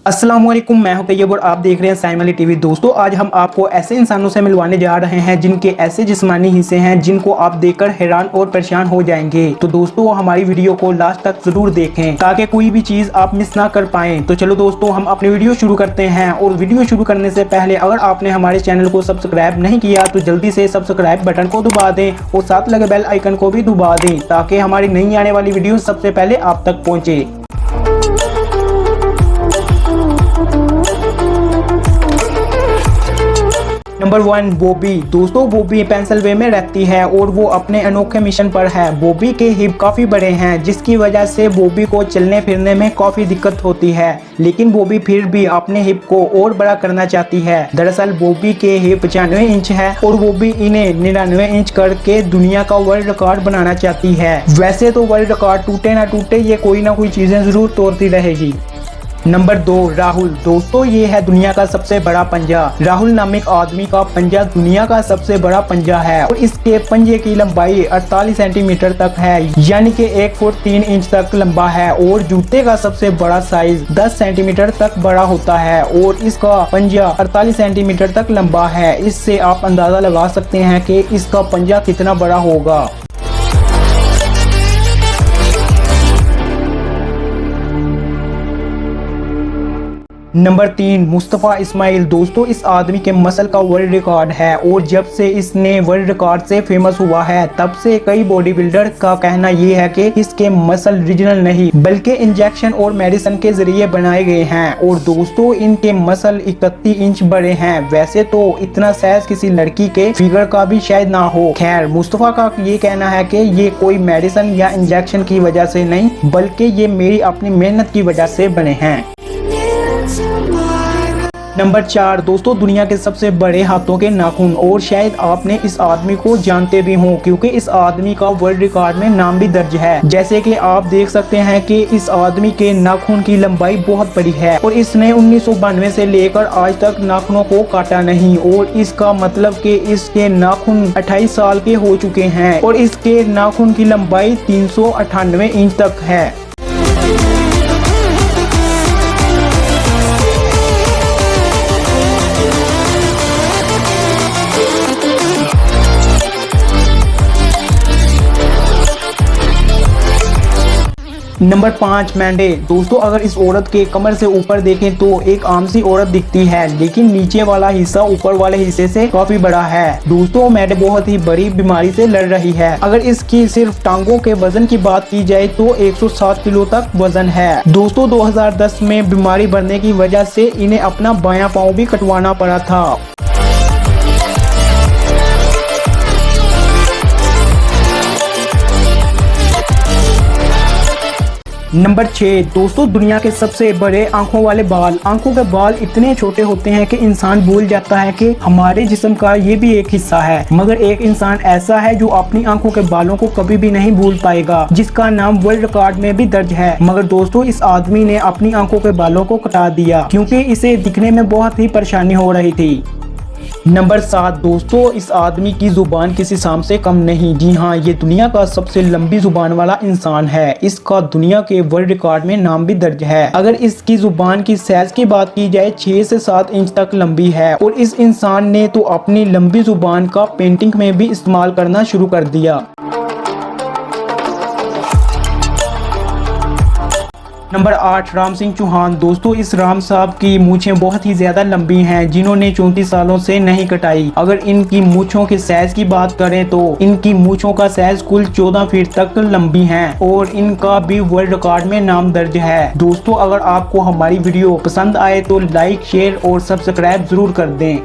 अस्सलाम वालेकुम, मैं हूं तैयब और आप देख रहे हैं साइम अली टीवी। दोस्तों, आज हम आपको ऐसे इंसानों से मिलवाने जा रहे हैं जिनके ऐसे जिस्मानी हिस्से हैं जिनको आप देखकर हैरान और परेशान हो जाएंगे। तो दोस्तों, हमारी वीडियो को लास्ट तक जरूर देखें ताकि कोई भी चीज आप मिस ना कर पाएं। तो चलो दोस्तों, हम अपनी वीडियो शुरू करते हैं। और वीडियो शुरू करने से पहले अगर आपने हमारे चैनल को सब्सक्राइब नहीं किया तो जल्दी से सब्सक्राइब बटन को दबा दें और साथ लगे बेल आइकन को भी दबा दें ताकि हमारी नई आने वाली वीडियो सबसे पहले आप तक पहुँचे। नंबर 1, बॉबी। दोस्तों, बॉबी पेंसिल्वेनिया में रहती है और वो अपने अनोखे मिशन पर है। बॉबी के हिप काफी बड़े हैं जिसकी वजह से बॉबी को चलने फिरने में काफी दिक्कत होती है, लेकिन बॉबी फिर भी अपने हिप को और बड़ा करना चाहती है। दरअसल बॉबी के हिप 95 इंच है और बॉबी इन्हें 99 इंच करके दुनिया का वर्ल्ड रिकॉर्ड बनाना चाहती है। वैसे तो वर्ल्ड रिकॉर्ड टूटे ना टूटे, ये कोई ना कोई चीजें जरूर तोड़ती रहेगी। नंबर 2, राहुल। दोस्तों, ये है दुनिया का सबसे बड़ा पंजा। राहुल नामक आदमी का पंजा दुनिया का सबसे बड़ा पंजा है और इसके पंजे की लंबाई 48 सेंटीमीटर तक है, यानी कि 1 फुट 3 इंच तक लंबा है। और जूते का सबसे बड़ा साइज 10 सेंटीमीटर तक बड़ा होता है और इसका पंजा 48 सेंटीमीटर तक लंबा है। इससे आप अंदाजा लगा सकते हैं कि इसका पंजा कितना बड़ा होगा। नंबर 3, मुस्तफ़ा इस्माइल। दोस्तों, इस आदमी के मसल का वर्ल्ड रिकॉर्ड है और जब से इसने वर्ल्ड रिकॉर्ड से फेमस हुआ है तब से कई बॉडी बिल्डर का कहना ये है कि इसके मसल ओरिजिनल नहीं बल्कि इंजेक्शन और मेडिसिन के जरिए बनाए गए हैं। और दोस्तों, इनके मसल 31 इंच बड़े हैं। वैसे तो इतना साइज किसी लड़की के फिगर का भी शायद ना हो। खैर, मुस्तफ़ा का ये कहना है कि ये कोई मेडिसिन या इंजेक्शन की वजह से नहीं बल्कि ये मेरी अपनी मेहनत की वजह से बने हैं। नंबर 4, दोस्तों, दुनिया के सबसे बड़े हाथों के नाखून। और शायद आपने इस आदमी को जानते भी हों क्योंकि इस आदमी का वर्ल्ड रिकॉर्ड में नाम भी दर्ज है। जैसे कि आप देख सकते हैं कि इस आदमी के नाखून की लंबाई बहुत बड़ी है और इसने 1992 से लेकर आज तक नाखूनों को काटा नहीं। और इसका मतलब कि इसके नाखून 28 साल के हो चुके हैं और इसके नाखून की लंबाई 398 इंच तक है। नंबर 5, मैंडे। दोस्तों, अगर इस औरत के कमर से ऊपर देखें तो एक आम सी औरत दिखती है, लेकिन नीचे वाला हिस्सा ऊपर वाले हिस्से से काफी बड़ा है। दोस्तों, मैंडे बहुत ही बड़ी बीमारी से लड़ रही है। अगर इसकी सिर्फ टांगों के वजन की बात की जाए तो 107 किलो तक वजन है। दोस्तों, 2010 में बीमारी बढ़ने की वजह से इन्हें अपना बायां पाँव भी कटवाना पड़ा था। नंबर 6, दोस्तों, दुनिया के सबसे बड़े आंखों वाले बाल। आंखों के बाल इतने छोटे होते हैं कि इंसान भूल जाता है कि हमारे जिस्म का ये भी एक हिस्सा है। मगर एक इंसान ऐसा है जो अपनी आंखों के बालों को कभी भी नहीं भूल पाएगा, जिसका नाम वर्ल्ड रिकॉर्ड में भी दर्ज है। मगर दोस्तों, इस आदमी ने अपनी आंखों के बालों को कटा दिया क्योंकि इसे दिखने में बहुत ही परेशानी हो रही थी। नंबर 7, दोस्तों, इस आदमी की जुबान किसी सांप से कम नहीं। जी हाँ, ये दुनिया का सबसे लंबी जुबान वाला इंसान है। इसका दुनिया के वर्ल्ड रिकॉर्ड में नाम भी दर्ज है। अगर इसकी जुबान की साइज की बात की जाए 6 से 7 इंच तक लंबी है और इस इंसान ने तो अपनी लंबी जुबान का पेंटिंग में भी इस्तेमाल करना शुरू कर दिया। नंबर 8, राम सिंह चौहान। दोस्तों, इस राम साहब की मूछें बहुत ही ज्यादा लंबी हैं जिन्होंने 34 सालों से नहीं कटाई। अगर इनकी मूछों के साइज की बात करें तो इनकी मूछों का साइज कुल 14 फीट तक लंबी हैं और इनका भी वर्ल्ड रिकॉर्ड में नाम दर्ज है। दोस्तों, अगर आपको हमारी वीडियो पसंद आए तो लाइक, शेयर और सब्सक्राइब जरूर कर दें।